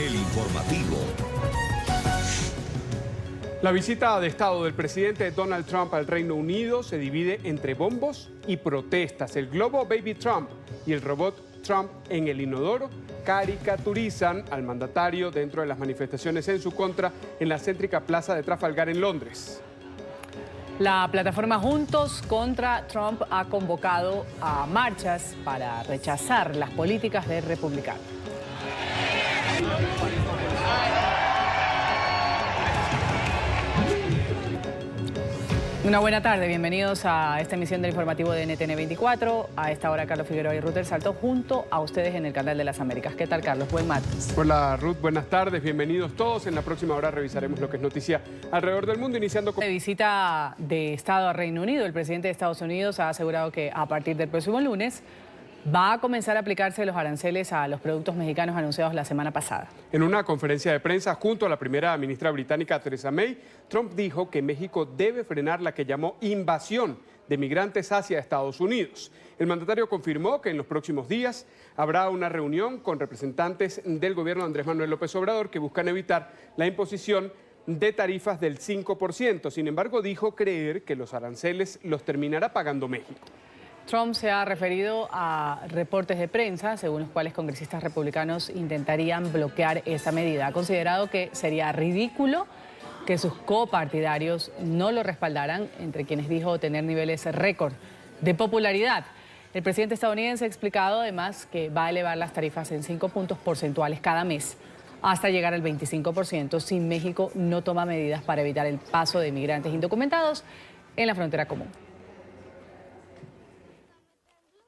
El Informativo. La visita de Estado del presidente Donald Trump al Reino Unido se divide entre bombos y protestas. El globo Baby Trump y el robot Trump en el inodoro caricaturizan al mandatario dentro de las manifestaciones en su contra en la céntrica plaza de Trafalgar en Londres. La plataforma Juntos contra Trump ha convocado a marchas para rechazar las políticas del republicano. Una buena tarde, bienvenidos a esta emisión del informativo de NTN 24. A esta hora Carlos Figueroa y Ruth del Salto junto a ustedes en el Canal de las Américas. ¿Qué tal, Carlos? Buen martes. Hola Ruth, buenas tardes, bienvenidos todos. En la próxima hora revisaremos lo que es noticia alrededor del mundo, iniciando con... De visita de Estado a Reino Unido, el presidente de Estados Unidos ha asegurado que a partir del próximo lunes va a comenzar a aplicarse los aranceles a los productos mexicanos anunciados la semana pasada. En una conferencia de prensa junto a la primera ministra británica Theresa May, Trump dijo que México debe frenar la que llamó invasión de migrantes hacia Estados Unidos. El mandatario confirmó que en los próximos días habrá una reunión con representantes del gobierno de Andrés Manuel López Obrador que buscan evitar la imposición de tarifas del 5%. Sin embargo, dijo creer que los aranceles los terminará pagando México. Trump se ha referido a reportes de prensa según los cuales congresistas republicanos intentarían bloquear esa medida. Ha considerado que sería ridículo que sus copartidarios no lo respaldaran, entre quienes dijo tener niveles récord de popularidad. El presidente estadounidense ha explicado además que va a elevar las tarifas en 5 puntos porcentuales cada mes hasta llegar al 25% si México no toma medidas para evitar el paso de migrantes indocumentados en la frontera común.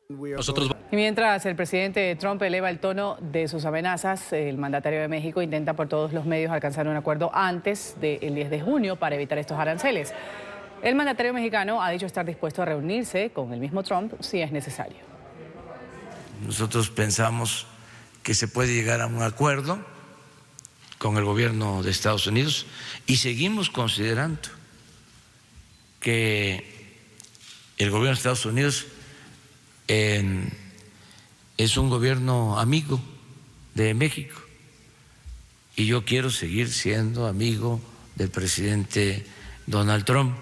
Y mientras el presidente Trump eleva el tono de sus amenazas, el mandatario de México intenta por todos los medios alcanzar un acuerdo antes del 10 de junio para evitar estos aranceles. El mandatario mexicano ha dicho estar dispuesto a reunirse con el mismo Trump si es necesario. Nosotros pensamos que se puede llegar a un acuerdo con el gobierno de Estados Unidos y seguimos considerando que el gobierno de Estados Unidos es un gobierno amigo de México y yo quiero seguir siendo amigo del presidente Donald Trump.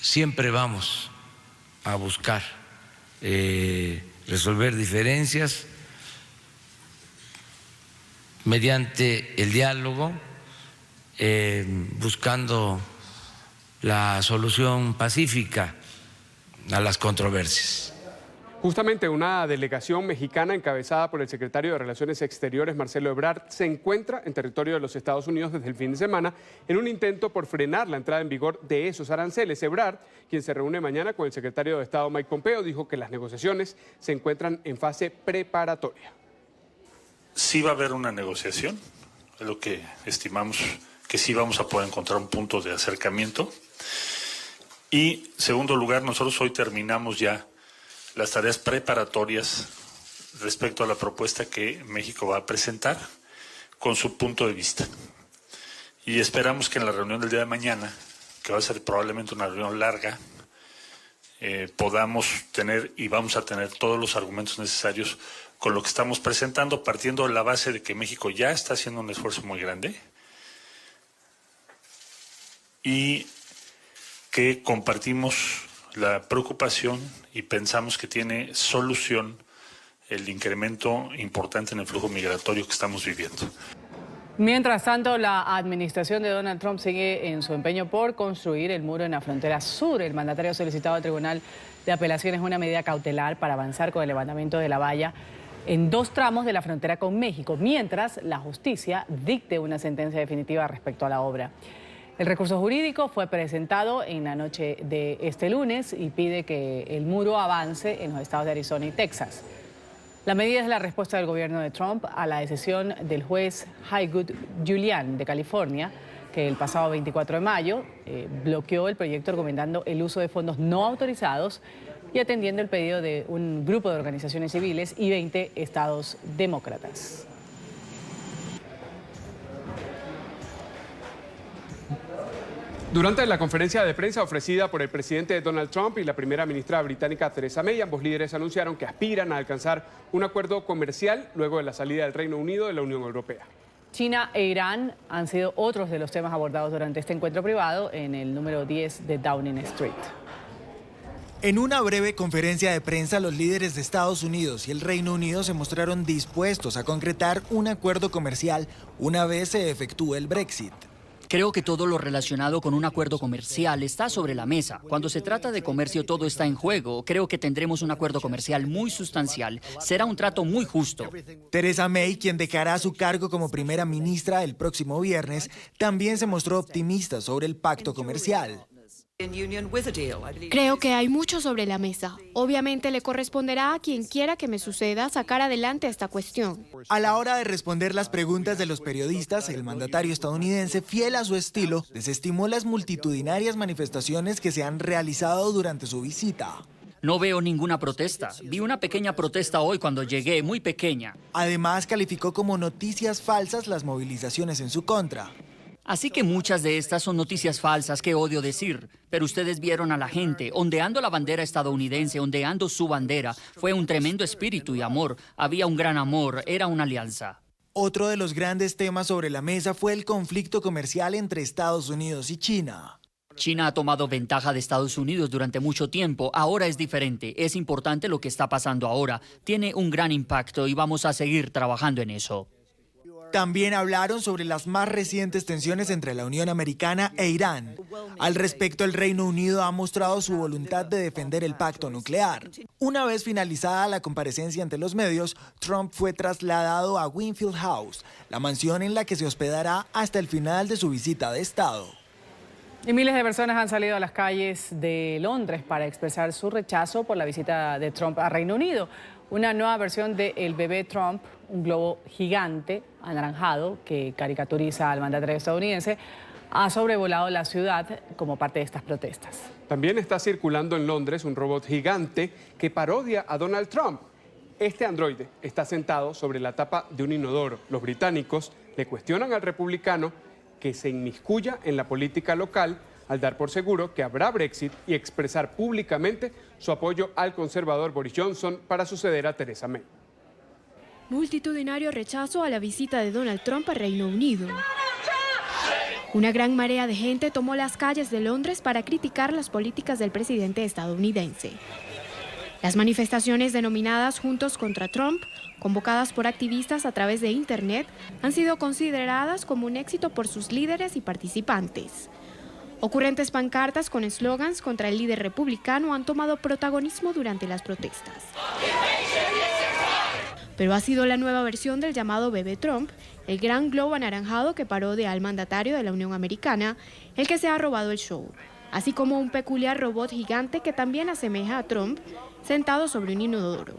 Siempre vamos a buscar resolver diferencias mediante el diálogo, buscando la solución pacífica a las controversias. Justamente una delegación mexicana encabezada por el secretario de Relaciones Exteriores, Marcelo Ebrard, se encuentra en territorio de los Estados Unidos desde el fin de semana en un intento por frenar la entrada en vigor de esos aranceles. Ebrard, quien se reúne mañana con el secretario de Estado Mike Pompeo, dijo que las negociaciones se encuentran en fase preparatoria. Sí va a haber una negociación, es lo que estimamos que sí vamos a poder encontrar un punto de acercamiento. Y, segundo lugar, nosotros hoy terminamos ya las tareas preparatorias respecto a la propuesta que México va a presentar con su punto de vista. Y esperamos que en la reunión del día de mañana, que va a ser probablemente una reunión larga, podamos tener y vamos a tener todos los argumentos necesarios con lo que estamos presentando, partiendo de la base de que México ya está haciendo un esfuerzo muy grande y que compartimos la preocupación y pensamos que tiene solución el incremento importante en el flujo migratorio que estamos viviendo. Mientras tanto, la administración de Donald Trump sigue en su empeño por construir el muro en la frontera sur. El mandatario ha solicitado al Tribunal de Apelaciones una medida cautelar para avanzar con el levantamiento de la valla en 2 tramos de la frontera con México, mientras la justicia dicte una sentencia definitiva respecto a la obra. El recurso jurídico fue presentado en la noche de este lunes y pide que el muro avance en los estados de Arizona y Texas. La medida es la respuesta del gobierno de Trump a la decisión del juez Haywood Julian de California, que el pasado 24 de mayo bloqueó el proyecto argumentando el uso de fondos no autorizados y atendiendo el pedido de un grupo de organizaciones civiles y 20 estados demócratas. Durante la conferencia de prensa ofrecida por el presidente Donald Trump y la primera ministra británica Theresa May, ambos líderes anunciaron que aspiran a alcanzar un acuerdo comercial luego de la salida del Reino Unido de la Unión Europea. China e Irán han sido otros de los temas abordados durante este encuentro privado en el número 10 de Downing Street. En una breve conferencia de prensa, los líderes de Estados Unidos y el Reino Unido se mostraron dispuestos a concretar un acuerdo comercial una vez se efectúe el Brexit. Creo que todo lo relacionado con un acuerdo comercial está sobre la mesa. Cuando se trata de comercio, todo está en juego. Creo que tendremos un acuerdo comercial muy sustancial. Será un trato muy justo. Theresa May, quien dejará su cargo como primera ministra el próximo viernes, también se mostró optimista sobre el pacto comercial. Creo que hay mucho sobre la mesa. Obviamente le corresponderá a quien quiera que me suceda sacar adelante esta cuestión. A la hora de responder las preguntas de los periodistas, el mandatario estadounidense, fiel a su estilo, desestimó las multitudinarias manifestaciones que se han realizado durante su visita. No veo ninguna protesta. Vi una pequeña protesta hoy cuando llegué, muy pequeña. Además, calificó como noticias falsas las movilizaciones en su contra. Así que muchas de estas son noticias falsas que odio decir, pero ustedes vieron a la gente ondeando la bandera estadounidense, ondeando su bandera. Fue un tremendo espíritu y amor, había un gran amor, era una alianza. Otro de los grandes temas sobre la mesa fue el conflicto comercial entre Estados Unidos y China. China ha tomado ventaja de Estados Unidos durante mucho tiempo, ahora es diferente, es importante lo que está pasando ahora, tiene un gran impacto y vamos a seguir trabajando en eso. También hablaron sobre las más recientes tensiones entre la Unión Americana e Irán. Al respecto, el Reino Unido ha mostrado su voluntad de defender el pacto nuclear. Una vez finalizada la comparecencia ante los medios, Trump fue trasladado a Winfield House, la mansión en la que se hospedará hasta el final de su visita de Estado. Y miles de personas han salido a las calles de Londres para expresar su rechazo por la visita de Trump a Reino Unido. Una nueva versión de El bebé Trump, un globo gigante anaranjado que caricaturiza al mandatario estadounidense, ha sobrevolado la ciudad como parte de estas protestas. También está circulando en Londres un robot gigante que parodia a Donald Trump. Este androide está sentado sobre la tapa de un inodoro. Los británicos le cuestionan al republicano que se inmiscuya en la política local al dar por seguro que habrá Brexit y expresar públicamente su apoyo al conservador Boris Johnson para suceder a Theresa May. Multitudinario rechazo a la visita de Donald Trump a Reino Unido. Una gran marea de gente tomó las calles de Londres para criticar las políticas del presidente estadounidense. Las manifestaciones denominadas Juntos contra Trump, convocadas por activistas a través de Internet, han sido consideradas como un éxito por sus líderes y participantes. Ocurrentes pancartas con eslogans contra el líder republicano han tomado protagonismo durante las protestas. Pero ha sido la nueva versión del llamado bebé Trump, el gran globo anaranjado que parodia al mandatario de la Unión Americana, el que se ha robado el show, así como un peculiar robot gigante que también asemeja a Trump, sentado sobre un inodoro.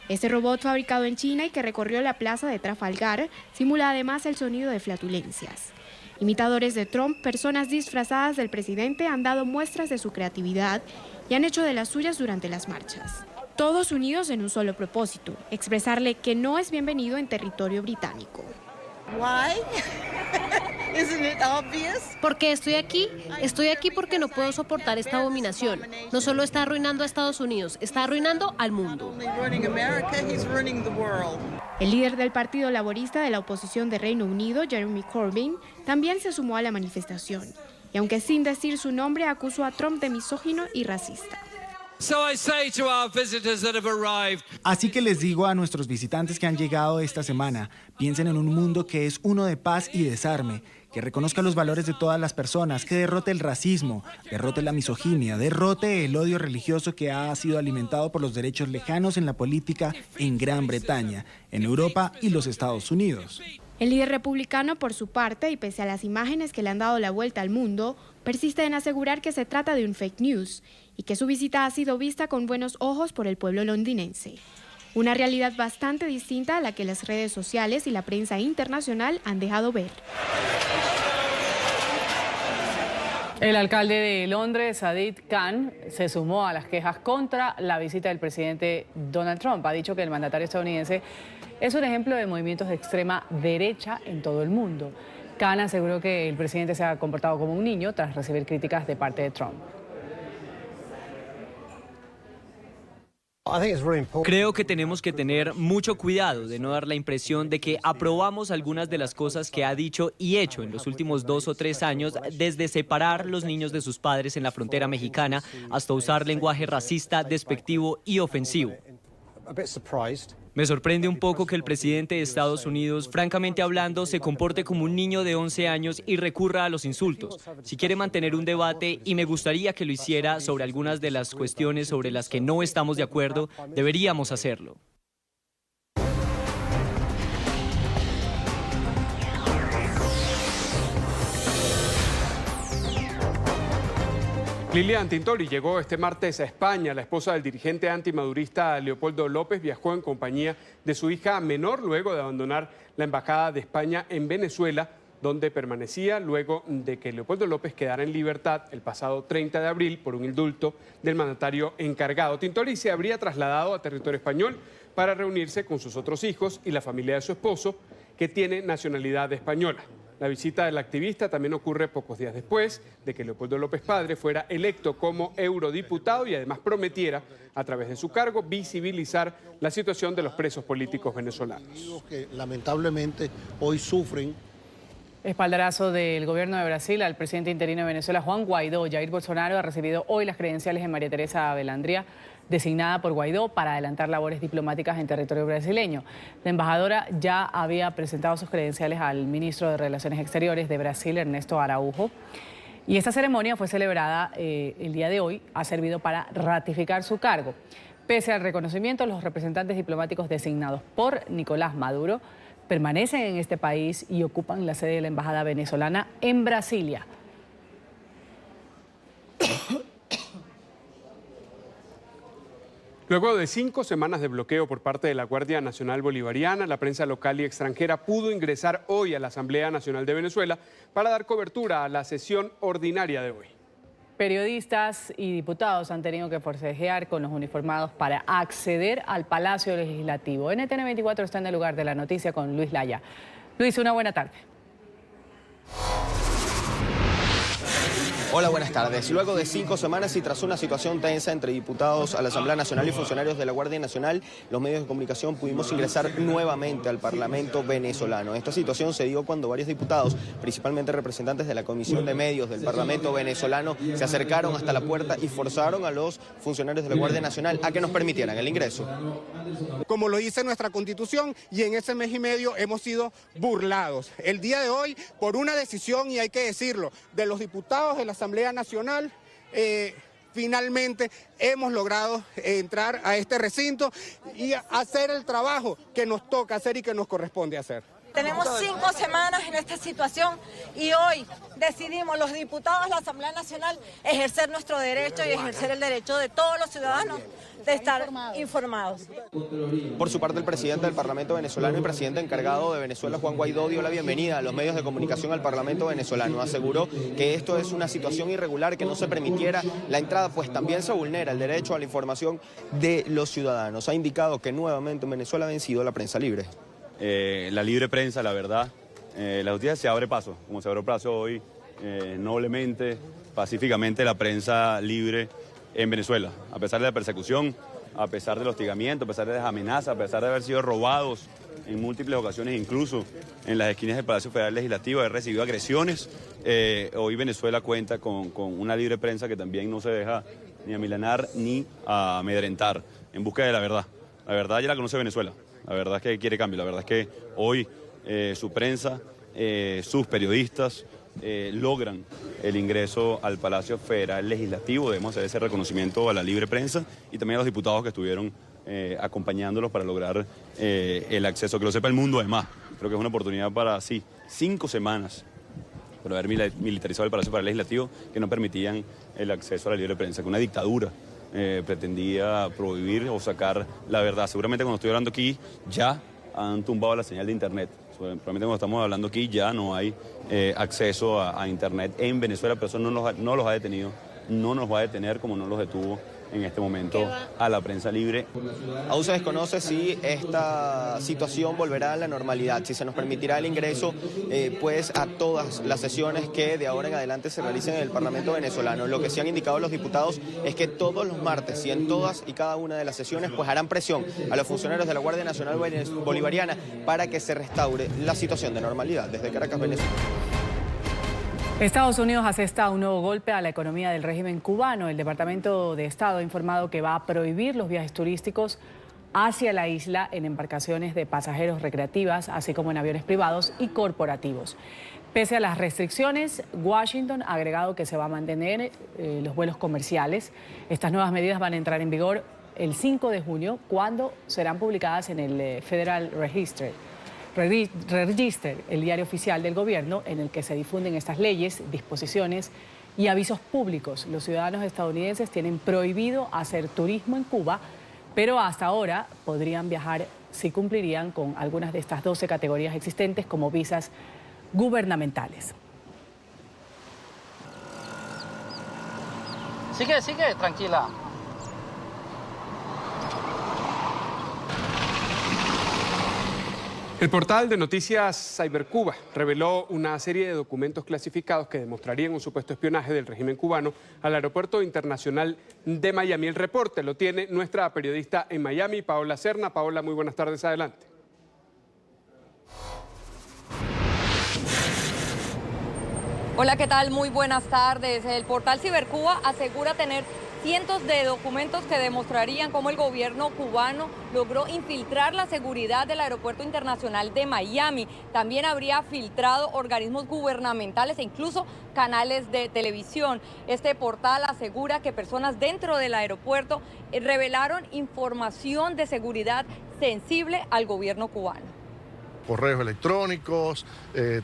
Este robot, fabricado en China y que recorrió la plaza de Trafalgar, simula además el sonido de flatulencias. Imitadores de Trump, personas disfrazadas del presidente han dado muestras de su creatividad y han hecho de las suyas durante las marchas. Todos unidos en un solo propósito, expresarle que no es bienvenido en territorio británico. Porque estoy aquí porque no puedo soportar esta abominación. No solo está arruinando a Estados Unidos, está arruinando al mundo. El líder del Partido Laborista de la oposición de Reino Unido, Jeremy Corbyn, también se sumó a la manifestación. Y aunque sin decir su nombre, acusó a Trump de misógino y racista. Así que les digo a nuestros visitantes que han llegado esta semana, piensen en un mundo que es uno de paz y desarme, que reconozca los valores de todas las personas, que derrote el racismo, derrote la misoginia, derrote el odio religioso que ha sido alimentado por los derechos lejanos en la política en Gran Bretaña, en Europa y los Estados Unidos. El líder republicano, por su parte, y pese a las imágenes que le han dado la vuelta al mundo, persiste en asegurar que se trata de un fake news y que su visita ha sido vista con buenos ojos por el pueblo londinense. Una realidad bastante distinta a la que las redes sociales y la prensa internacional han dejado ver. El alcalde de Londres, Sadiq Khan, se sumó a las quejas contra la visita del presidente Donald Trump. Ha dicho que el mandatario estadounidense es un ejemplo de movimientos de extrema derecha en todo el mundo. Khan aseguró que el presidente se ha comportado como un niño tras recibir críticas de parte de Trump. Creo que tenemos que tener mucho cuidado de no dar la impresión de que aprobamos algunas de las cosas que ha dicho y hecho en los últimos 2 o 3 años, desde separar los niños de sus padres en la frontera mexicana hasta usar lenguaje racista, despectivo y ofensivo. Me sorprende un poco que el presidente de Estados Unidos, francamente hablando, se comporte como un niño de 11 años y recurra a los insultos. Si quiere mantener un debate, y me gustaría que lo hiciera sobre algunas de las cuestiones sobre las que no estamos de acuerdo, deberíamos hacerlo. Lilian Tintori llegó este martes a España. La esposa del dirigente antimadurista Leopoldo López viajó en compañía de su hija menor luego de abandonar la embajada de España en Venezuela, donde permanecía luego de que Leopoldo López quedara en libertad el pasado 30 de abril por un indulto del mandatario encargado. Tintori se habría trasladado a territorio español para reunirse con sus otros hijos y la familia de su esposo, que tiene nacionalidad española. La visita del activista también ocurre pocos días después de que Leopoldo López padre fuera electo como eurodiputado y además prometiera, a través de su cargo, visibilizar la situación de los presos políticos venezolanos. Que lamentablemente hoy sufren. Espaldarazo del gobierno de Brasil al presidente interino de Venezuela, Juan Guaidó. Jair Bolsonaro ha recibido hoy las credenciales de María Teresa Belandria, designada por Guaidó para adelantar labores diplomáticas en territorio brasileño. La embajadora ya había presentado sus credenciales al ministro de Relaciones Exteriores de Brasil, Ernesto Araújo. Y esta ceremonia fue celebrada el día de hoy, ha servido para ratificar su cargo. Pese al reconocimiento, los representantes diplomáticos designados por Nicolás Maduro permanecen en este país y ocupan la sede de la embajada venezolana en Brasilia. Luego de 5 semanas de bloqueo por parte de la Guardia Nacional Bolivariana, la prensa local y extranjera pudo ingresar hoy a la Asamblea Nacional de Venezuela para dar cobertura a la sesión ordinaria de hoy. Periodistas y diputados han tenido que forcejear con los uniformados para acceder al Palacio Legislativo. NTN 24 está en el lugar de la noticia con Luis Laya. Luis, una buena tarde. Hola, buenas tardes. Luego de 5 semanas y tras una situación tensa entre diputados a la Asamblea Nacional y funcionarios de la Guardia Nacional, los medios de comunicación pudimos ingresar nuevamente al Parlamento venezolano. Esta situación se dio cuando varios diputados, principalmente representantes de la Comisión de Medios del Parlamento venezolano, se acercaron hasta la puerta y forzaron a los funcionarios de la Guardia Nacional a que nos permitieran el ingreso. Como lo dice nuestra Constitución, y en ese mes y medio hemos sido burlados. El día de hoy, por una decisión, y hay que decirlo, de los diputados de la Asamblea Nacional, finalmente hemos logrado entrar a este recinto y hacer el trabajo que nos toca hacer y que nos corresponde hacer. Tenemos 5 semanas en esta situación y hoy decidimos los diputados de la Asamblea Nacional ejercer nuestro derecho y ejercer el derecho de todos los ciudadanos de estar informados. Por su parte, el presidente del Parlamento venezolano y presidente encargado de Venezuela, Juan Guaidó, dio la bienvenida a los medios de comunicación al Parlamento venezolano. Aseguró que esto es una situación irregular, que no se permitiera la entrada, pues también se vulnera el derecho a la información de los ciudadanos. Ha indicado que nuevamente en Venezuela ha vencido la prensa libre. La libre prensa, la verdad, la justicia se abre paso, como se abrió paso hoy, noblemente, pacíficamente, la prensa libre en Venezuela, a pesar de la persecución, a pesar del hostigamiento, a pesar de las amenazas, a pesar de haber sido robados en múltiples ocasiones, incluso en las esquinas del Palacio Federal Legislativo, haber recibido agresiones. Hoy Venezuela cuenta con una libre prensa que también no se deja ni amilanar ni amedrentar en busca de la verdad. La verdad ya la conoce Venezuela. La verdad es que quiere cambio, la verdad es que hoy su prensa, sus periodistas logran el ingreso al Palacio Federal Legislativo. Debemos hacer ese reconocimiento a la libre prensa y también a los diputados que estuvieron acompañándolos para lograr el acceso, que lo sepa el mundo además. Creo que es una oportunidad para, sí, 5 semanas por haber militarizado el Palacio Federal Legislativo, que no permitían el acceso a la libre prensa, que una dictadura pretendía prohibir o sacar la verdad. Seguramente cuando estoy hablando aquí ya han tumbado la señal de internet. Probablemente cuando estamos hablando aquí ya no hay acceso a internet en Venezuela, pero eso no los ha detenido, no nos va a detener como no los detuvo en este momento a la prensa libre. Aún se desconoce si esta situación volverá a la normalidad, si se nos permitirá el ingreso pues a todas las sesiones que de ahora en adelante se realicen en el Parlamento venezolano. Lo que sí han indicado los diputados es que todos los martes y en todas y cada una de las sesiones pues harán presión a los funcionarios de la Guardia Nacional Bolivariana para que se restaure la situación de normalidad. Desde Caracas, Venezuela. Estados Unidos asesta un nuevo golpe a la economía del régimen cubano. El Departamento de Estado ha informado que va a prohibir los viajes turísticos hacia la isla en embarcaciones de pasajeros recreativas, así como en aviones privados y corporativos. Pese a las restricciones, Washington ha agregado que se va a mantener los vuelos comerciales. Estas nuevas medidas van a entrar en vigor el 5 de junio, cuando serán publicadas en el Federal Register, el diario oficial del gobierno, en el que se difunden estas leyes, disposiciones y avisos públicos. Los ciudadanos estadounidenses tienen prohibido hacer turismo en Cuba, pero hasta ahora podrían viajar si cumplirían con algunas de estas 12 categorías existentes como visas gubernamentales. Sigue, tranquila. El portal de noticias Cybercuba reveló una serie de documentos clasificados que demostrarían un supuesto espionaje del régimen cubano al Aeropuerto Internacional de Miami. El reporte lo tiene nuestra periodista en Miami, Paola Serna. Paola, muy buenas tardes, adelante. Hola, ¿qué tal? Muy buenas tardes. El portal Cybercuba asegura tener cientos de documentos que demostrarían cómo el gobierno cubano logró infiltrar la seguridad del Aeropuerto Internacional de Miami. También habría filtrado organismos gubernamentales e incluso canales de televisión. Este portal asegura que personas dentro del aeropuerto revelaron información de seguridad sensible al gobierno cubano. Correos electrónicos,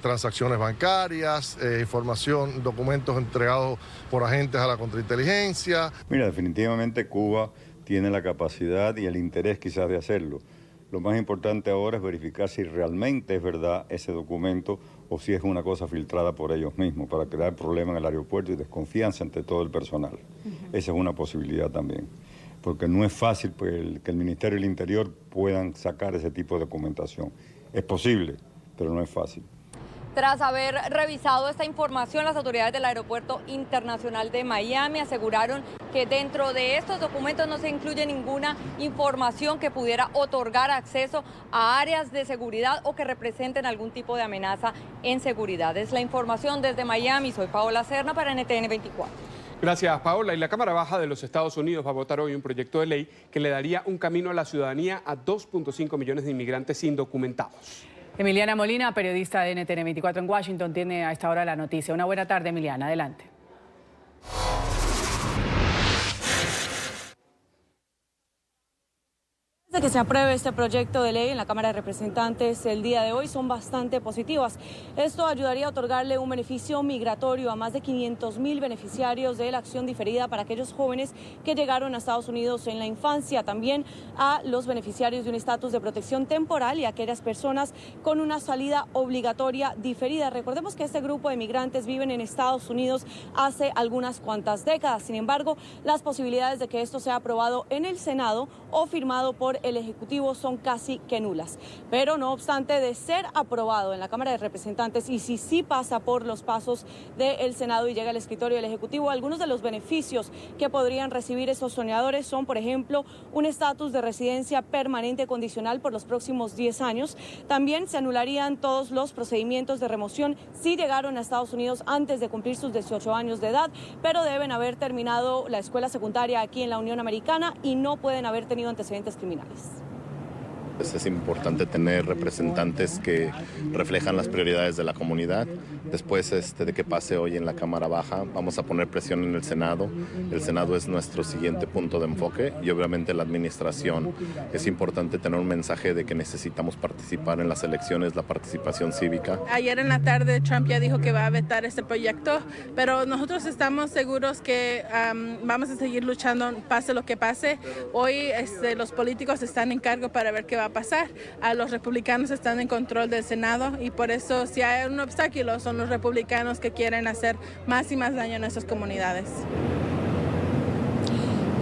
transacciones bancarias, información, documentos entregados por agentes a la contrainteligencia. Mira, definitivamente Cuba tiene la capacidad y el interés quizás de hacerlo. Lo más importante ahora es verificar si realmente es verdad ese documento o si es una cosa filtrada por ellos mismos para crear problemas en el aeropuerto y desconfianza entre todo el personal. Esa es una posibilidad también, porque no es fácil pues, que el Ministerio del Interior puedan sacar ese tipo de documentación. Es posible, pero no es fácil. Tras haber revisado esta información, las autoridades del Aeropuerto Internacional de Miami aseguraron que dentro de estos documentos no se incluye ninguna información que pudiera otorgar acceso a áreas de seguridad o que representen algún tipo de amenaza en seguridad. Es la información desde Miami. Soy Paola Serna para NTN 24. Gracias, Paola. Y la Cámara Baja de los Estados Unidos va a votar hoy un proyecto de ley que le daría un camino a la ciudadanía a 2.5 millones de inmigrantes indocumentados. Emiliana Molina, periodista de NTN 24 en Washington, tiene a esta hora la noticia. Una buena tarde, Emiliana. Adelante. De que se apruebe este proyecto de ley en la Cámara de Representantes el día de hoy son bastante positivas. Esto ayudaría a otorgarle un beneficio migratorio a más de 500,000 beneficiarios de la acción diferida para aquellos jóvenes que llegaron a Estados Unidos en la infancia, también a los beneficiarios de un estatus de protección temporal y a aquellas personas con una salida obligatoria diferida. Recordemos que este grupo de migrantes viven en Estados Unidos hace algunas cuantas décadas. Sin embargo, las posibilidades de que esto sea aprobado en el Senado o firmado por el Ejecutivo son casi que nulas. Pero no obstante, de ser aprobado en la Cámara de Representantes y si sí pasa por los pasos del Senado y llega al escritorio del Ejecutivo, algunos de los beneficios que podrían recibir estos soñadores son, por ejemplo, un estatus de residencia permanente condicional por los próximos 10 años. También se anularían todos los procedimientos de remoción si llegaron a Estados Unidos antes de cumplir sus 18 años de edad, pero deben haber terminado la escuela secundaria aquí en la Unión Americana y no pueden haber tenido antecedentes criminales. Es importante tener representantes que reflejan las prioridades de la comunidad. Después de que pase hoy en la Cámara Baja, vamos a poner presión en el Senado. El Senado es nuestro siguiente punto de enfoque y obviamente la administración. Es importante tener un mensaje de que necesitamos participar en las elecciones, la participación cívica. Ayer en la tarde Trump ya dijo que va a vetar este proyecto, pero nosotros estamos seguros que vamos a seguir luchando, pase lo que pase. Hoy los políticos están en cargo para ver qué va a pasar. Los republicanos están en control del Senado y por eso si hay un obstáculo son los republicanos que quieren hacer más y más daño a nuestras comunidades.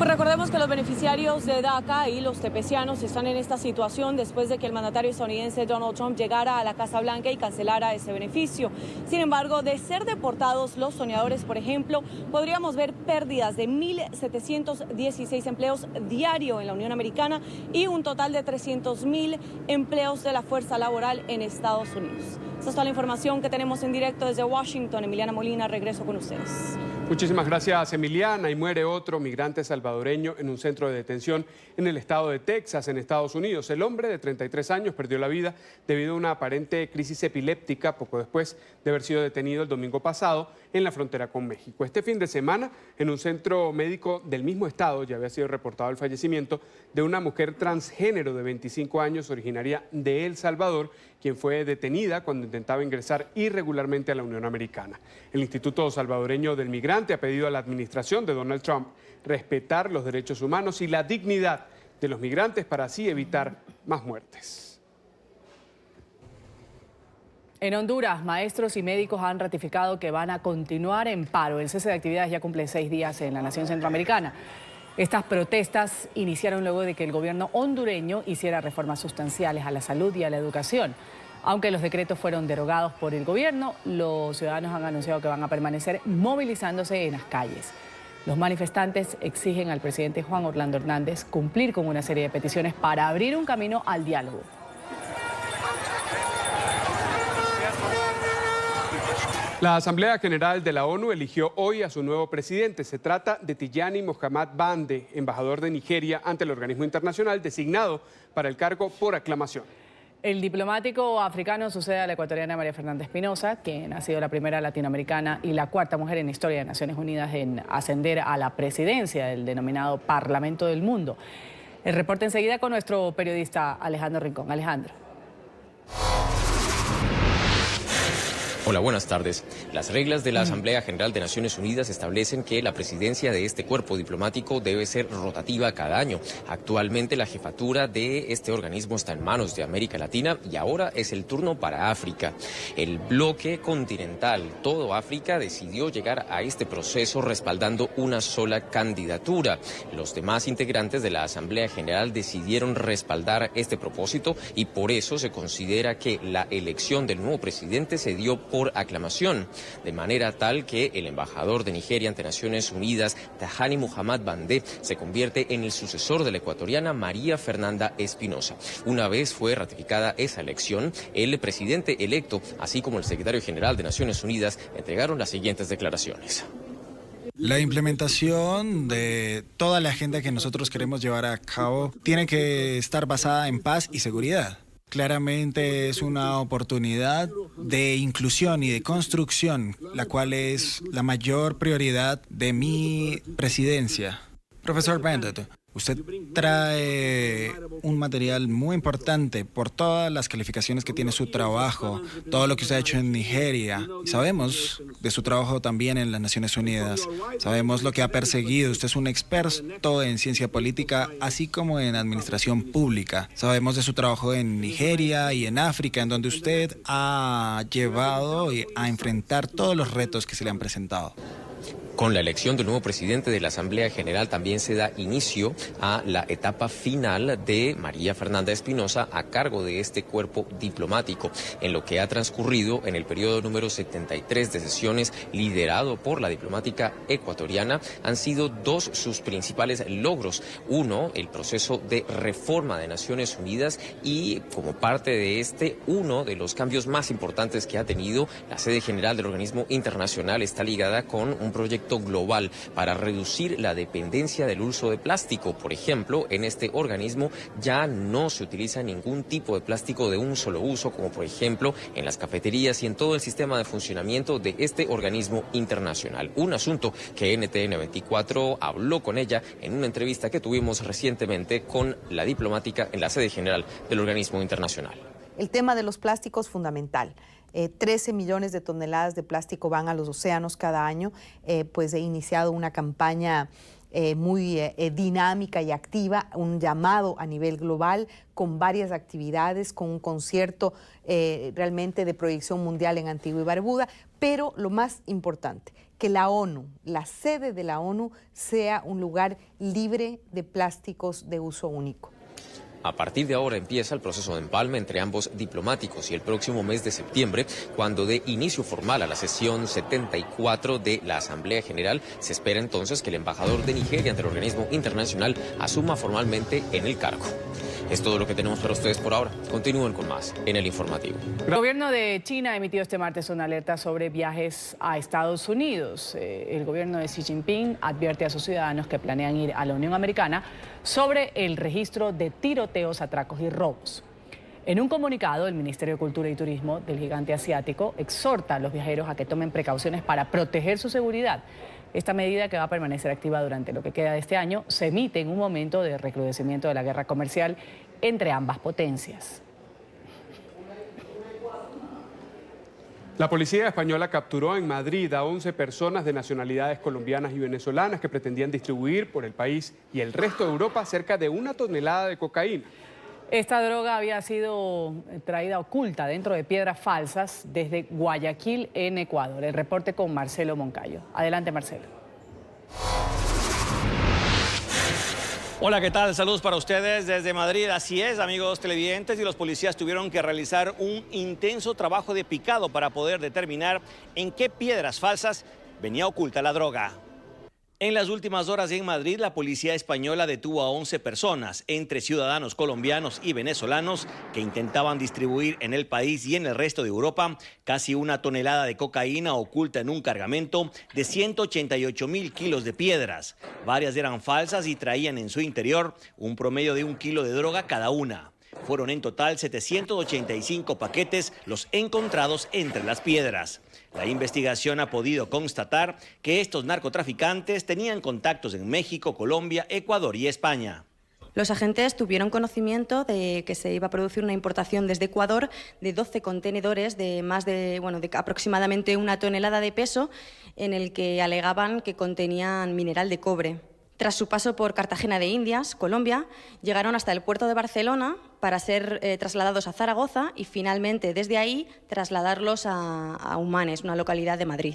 Pues recordemos que los beneficiarios de DACA y los tepecianos están en esta situación después de que el mandatario estadounidense Donald Trump llegara a la Casa Blanca y cancelara ese beneficio. Sin embargo, de ser deportados los soñadores, por ejemplo, podríamos ver pérdidas de 1.716 empleos diario en la Unión Americana y un total de 300.000 empleos de la fuerza laboral en Estados Unidos. Esta es toda la información que tenemos en directo desde Washington. Emiliana Molina, regreso con ustedes. Muchísimas gracias, Emiliana. Y muere otro migrante salvadoreño en un centro de detención en el estado de Texas, en Estados Unidos. El hombre de 33 años perdió la vida debido a una aparente crisis epiléptica poco después de haber sido detenido el domingo pasado en la frontera con México. Este fin de semana, en un centro médico del mismo estado, ya había sido reportado el fallecimiento de una mujer transgénero de 25 años, originaria de El Salvador, quien fue detenida cuando intentaba ingresar irregularmente a la Unión Americana. El Instituto Salvadoreño del Migrante ha pedido a la administración de Donald Trump respetar los derechos humanos y la dignidad de los migrantes para así evitar más muertes. En Honduras, maestros y médicos han ratificado que van a continuar en paro. El cese de actividades ya cumple 6 días en la nación centroamericana. Estas protestas iniciaron luego de que el gobierno hondureño hiciera reformas sustanciales a la salud y a la educación. Aunque los decretos fueron derogados por el gobierno, los ciudadanos han anunciado que van a permanecer movilizándose en las calles. Los manifestantes exigen al presidente Juan Orlando Hernández cumplir con una serie de peticiones para abrir un camino al diálogo. La Asamblea General de la ONU eligió hoy a su nuevo presidente. Se trata de Tijani Mohamed Bande, embajador de Nigeria ante el organismo internacional, designado para el cargo por aclamación. El diplomático africano sucede a la ecuatoriana María Fernanda Espinosa, quien ha sido la primera latinoamericana y la cuarta mujer en la historia de Naciones Unidas en ascender a la presidencia del denominado Parlamento del Mundo. El reporte enseguida con nuestro periodista Alejandro Rincón. Alejandro. Hola, buenas tardes. Las reglas de la Asamblea General de Naciones Unidas establecen que la presidencia de este cuerpo diplomático debe ser rotativa cada año. Actualmente la jefatura de este organismo está en manos de América Latina y ahora es el turno para África. El bloque continental, todo África, decidió llegar a este proceso respaldando una sola candidatura. Los demás integrantes de la Asamblea General decidieron respaldar este propósito y por eso se considera que la elección del nuevo presidente se dio por aclamación, de manera tal que el embajador de Nigeria ante Naciones Unidas, Tijani Mohamed Bande, se convierte en el sucesor de la ecuatoriana María Fernanda Espinosa. Una vez fue ratificada esa elección, el presidente electo, así como el secretario general de Naciones Unidas, entregaron las siguientes declaraciones. La implementación de toda la agenda que nosotros queremos llevar a cabo tiene que estar basada en paz y seguridad. Claramente es una oportunidad de inclusión y de construcción, la cual es la mayor prioridad de mi presidencia. Profesor Bande, usted trae un material muy importante por todas las calificaciones que tiene su trabajo, todo lo que usted ha hecho en Nigeria. Sabemos de su trabajo también en las Naciones Unidas. Sabemos lo que ha perseguido. Usted es un experto en ciencia política, así como en administración pública. Sabemos de su trabajo en Nigeria y en África, en donde usted ha llevado a enfrentar todos los retos que se le han presentado. Con la elección del nuevo presidente de la Asamblea General también se da inicio a la etapa final de María Fernanda Espinosa a cargo de este cuerpo diplomático. En lo que ha transcurrido en el periodo número 73 de sesiones liderado por la diplomática ecuatoriana, han sido dos sus principales logros. Uno, el proceso de reforma de Naciones Unidas y como parte de este, uno de los cambios más importantes que ha tenido la sede general del organismo internacional está ligada con un proyecto global para reducir la dependencia del uso de plástico. Por ejemplo, en este organismo ya no se utiliza ningún tipo de plástico de un solo uso, como por ejemplo en las cafeterías y en todo el sistema de funcionamiento de este organismo internacional. Un asunto que NTN 24 habló con ella en una entrevista que tuvimos recientemente con la diplomática en la sede general del organismo internacional. El tema de los plásticos fundamental. 13 millones de toneladas de plástico van a los océanos cada año. Pues he iniciado una campaña muy dinámica y activa, un llamado a nivel global con varias actividades, con un concierto realmente de proyección mundial en Antigua y Barbuda, pero lo más importante, que la ONU, la sede de la ONU, sea un lugar libre de plásticos de uso único. A partir de ahora empieza el proceso de empalme entre ambos diplomáticos y el próximo mes de septiembre, cuando dé inicio formal a la sesión 74 de la Asamblea General, se espera entonces que el embajador de Nigeria ante el organismo internacional asuma formalmente en el cargo. Es todo lo que tenemos para ustedes por ahora. Continúen con más en el informativo. El gobierno de China ha emitido este martes una alerta sobre viajes a Estados Unidos. El gobierno de Xi Jinping advierte a sus ciudadanos que planean ir a la Unión Americana sobre el registro de tiroteos, atracos y robos. En un comunicado, el Ministerio de Cultura y Turismo del gigante asiático exhorta a los viajeros a que tomen precauciones para proteger su seguridad. Esta medida, que va a permanecer activa durante lo que queda de este año, se emite en un momento de recrudecimiento de la guerra comercial entre ambas potencias. La policía española capturó en Madrid a 11 personas de nacionalidades colombianas y venezolanas que pretendían distribuir por el país y el resto de Europa cerca de 1 tonelada de cocaína. Esta droga había sido traída oculta dentro de piedras falsas desde Guayaquil, en Ecuador. El reporte con Marcelo Moncayo. Adelante, Marcelo. Hola, ¿qué tal? Saludos para ustedes desde Madrid. Así es, amigos televidentes, y los policías tuvieron que realizar un intenso trabajo de picado para poder determinar en qué piedras falsas venía oculta la droga. En las últimas horas en Madrid, la policía española detuvo a 11 personas, entre ciudadanos colombianos y venezolanos, que intentaban distribuir en el país y en el resto de Europa casi 1 tonelada de cocaína oculta en un cargamento de 188.000 kilos de piedras. Varias eran falsas y traían en su interior un promedio de 1 kilo de droga cada una. Fueron en total 785 paquetes los encontrados entre las piedras. La investigación ha podido constatar que estos narcotraficantes tenían contactos en México, Colombia, Ecuador y España. Los agentes tuvieron conocimiento de que se iba a producir una importación desde Ecuador de 12 contenedores de de aproximadamente 1 tonelada de peso, en el que alegaban que contenían mineral de cobre. Tras su paso por Cartagena de Indias, Colombia, llegaron hasta el puerto de Barcelona para ser trasladados a Zaragoza y finalmente desde ahí trasladarlos a Humanes, una localidad de Madrid.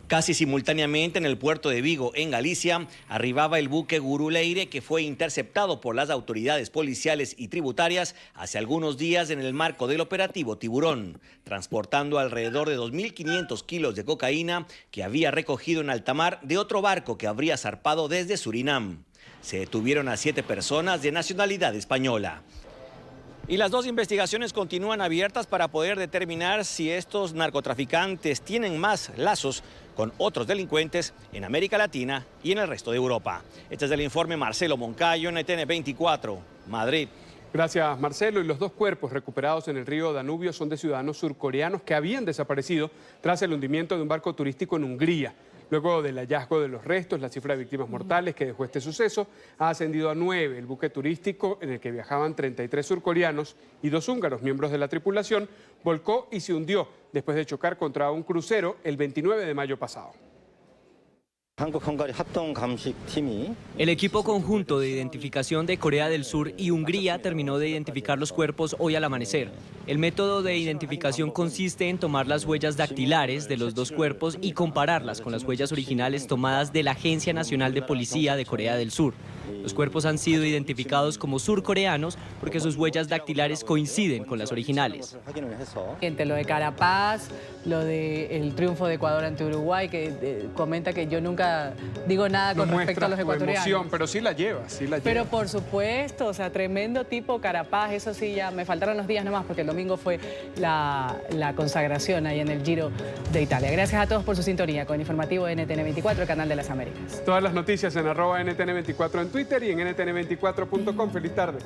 Casi simultáneamente en el puerto de Vigo, en Galicia, arribaba el buque Guruleire, que fue interceptado por las autoridades policiales y tributarias hace algunos días en el marco del operativo Tiburón, transportando alrededor de 2.500 kilos de cocaína que había recogido en alta mar de otro barco que habría zarpado desde Surinam. Se detuvieron a 7 personas de nacionalidad española. Y las 2 investigaciones continúan abiertas para poder determinar si estos narcotraficantes tienen más lazos con otros delincuentes en América Latina y en el resto de Europa. Este es el informe Marcelo Moncayo, NTN 24, Madrid. Gracias, Marcelo. Y los 2 cuerpos recuperados en el río Danubio son de ciudadanos surcoreanos que habían desaparecido tras el hundimiento de un barco turístico en Hungría. Luego del hallazgo de los restos, la cifra de víctimas mortales que dejó este suceso ha ascendido a 9. El buque turístico, en el que viajaban 33 surcoreanos y 2 húngaros, miembros de la tripulación, volcó y se hundió después de chocar contra un crucero el 29 de mayo pasado. El equipo conjunto de identificación de Corea del Sur y Hungría terminó de identificar los cuerpos hoy al amanecer. El método de identificación consiste en tomar las huellas dactilares de los 2 cuerpos y compararlas con las huellas originales tomadas de la Agencia Nacional de Policía de Corea del Sur. Los cuerpos han sido identificados como surcoreanos porque sus huellas dactilares coinciden con las originales. Entre lo de Carapaz, lo del triunfo de Ecuador ante Uruguay, que comenta que yo nunca digo nada con respecto a los ecuatorianos. Emoción, pero sí la lleva, sí la lleva. Pero por supuesto, o sea, tremendo tipo Carapaz, eso sí, ya me faltaron los días nomás porque el domingo fue la consagración ahí en el Giro de Italia. Gracias a todos por su sintonía con Informativo NTN24, el canal de las Américas. Todas las noticias en @NTN24 en Twitter y en ntn24.com. Feliz tarde.